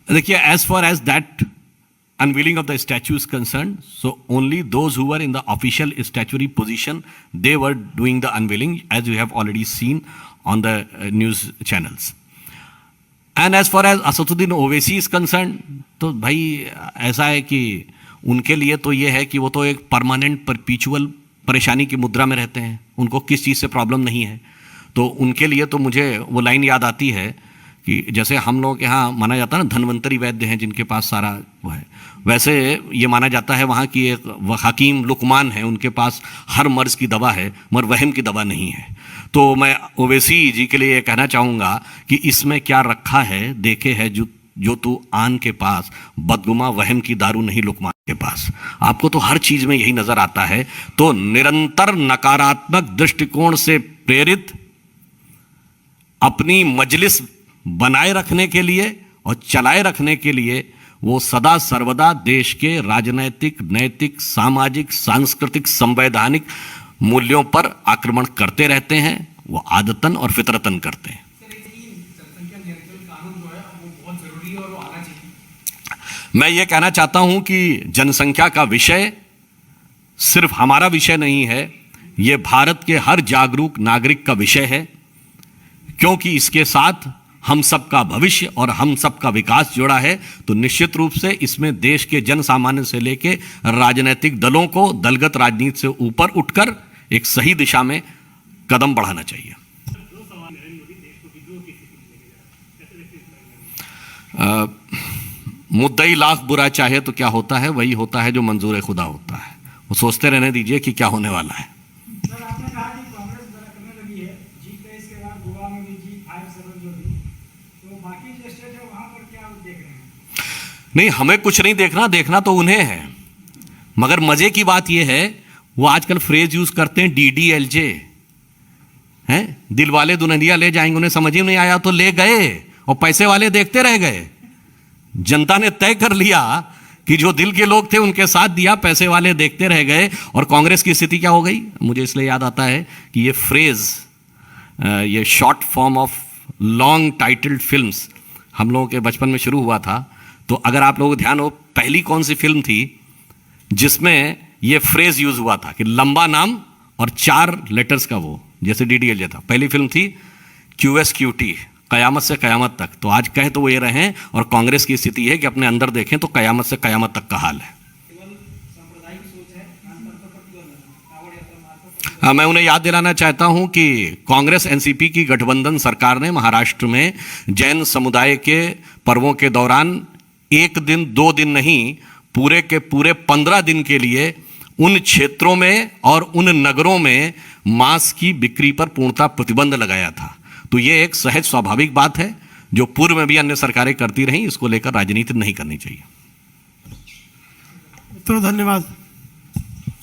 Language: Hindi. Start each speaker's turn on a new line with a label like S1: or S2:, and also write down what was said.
S1: देखिए, as far as that unveiling of the statue is concerned, so only those who were in the official statutory position, they were doing the unveiling, as you have already seen on the news channels. And as far as Asaduddin Owaisi is concerned, तो भाई ऐसा है कि उनके लिए तो ये है कि वो तो एक परमानेंट परपीचुअल परेशानी की मुद्रा में रहते हैं, उनको किस चीज़ से प्रॉब्लम नहीं है। तो उनके लिए तो मुझे वो लाइन याद आती है कि जैसे हम लोग के यहाँ माना जाता है ना, धन्वंतरी वैद्य हैं जिनके पास सारा वो है, वैसे ये माना जाता है वहाँ की एक हकीम लुकमान है, उनके पास हर मर्ज़ की दवा है मगर वहम की दवा नहीं है। तो मैं ओवैसी जी के लिए ये कहना चाहूँगा कि इसमें क्या रखा है देखे है जो तू आन के पास, बदगुमा वहम की दारू नहीं लुकमान के पास। आपको तो हर चीज़ में यही नज़र आता है। तो निरंतर नकारात्मक दृष्टिकोण से प्रेरित अपनी मजलिस बनाए रखने के लिए और चलाए रखने के लिए वो सदा सर्वदा देश के राजनैतिक, नैतिक, सामाजिक, सांस्कृतिक, संवैधानिक मूल्यों पर आक्रमण करते रहते हैं। वो आदतन और फितरतन करते हैं। मैं ये कहना चाहता हूं कि जनसंख्या का विषय सिर्फ हमारा विषय नहीं है, ये भारत के हर जागरूक नागरिक का विषय है, क्योंकि इसके साथ हम सबका भविष्य और हम सबका विकास जुड़ा है। तो निश्चित रूप से इसमें देश के जन सामान्य से लेके राजनीतिक दलों को दलगत राजनीति से ऊपर उठकर एक सही दिशा में कदम बढ़ाना चाहिए। मुद्दई लाख बुरा चाहे तो क्या होता है, वही होता है जो मंजूर खुदा होता है। वो सोचते रहने दीजिए कि क्या होने वाला है। नहीं, हमें कुछ नहीं देखना, देखना तो उन्हें है। मगर मजे की बात यह है वो आजकल फ्रेज यूज करते हैं DDLJ, हैं, दिल वाले दुल्हनिया ले जाएंगे। उन्हें समझ ही नहीं आया तो ले गए और पैसे वाले देखते रह गए। जनता ने तय कर लिया कि जो दिल के लोग थे उनके साथ दिया, पैसे वाले देखते रह गए। और कांग्रेस की स्थिति क्या हो गई, मुझे इसलिए याद आता है कि ये फ्रेज, ये short form of long titled films हम लोगों के बचपन में शुरू हुआ था। तो अगर आप लोगों को ध्यान हो, पहली कौन सी फिल्म थी जिसमें ये फ्रेज यूज हुआ था कि लंबा नाम और 4 लेटर्स का, वो जैसे DDLJ था। पहली फिल्म थी QSQT, कयामत से कयामत तक। तो आज कहे तो वो ये रहे, और कांग्रेस की स्थिति है कि अपने अंदर देखें तो कयामत से कयामत तक का हाल है। मैं उन्हें याद दिलाना चाहता हूं कि कांग्रेस NCP की गठबंधन सरकार ने महाराष्ट्र में जैन समुदाय के पर्वों के दौरान 1 दिन 2 दिन नहीं, पूरे के पूरे 15 दिन के लिए उन क्षेत्रों में और उन नगरों में मांस की बिक्री पर पूर्णतः प्रतिबंध लगाया था। तो ये एक सहज स्वाभाविक बात है जो पूर्व में भी अन्य सरकारें करती रहीं। इसको लेकर राजनीति नहीं करनी चाहिए।
S2: तो धन्यवाद।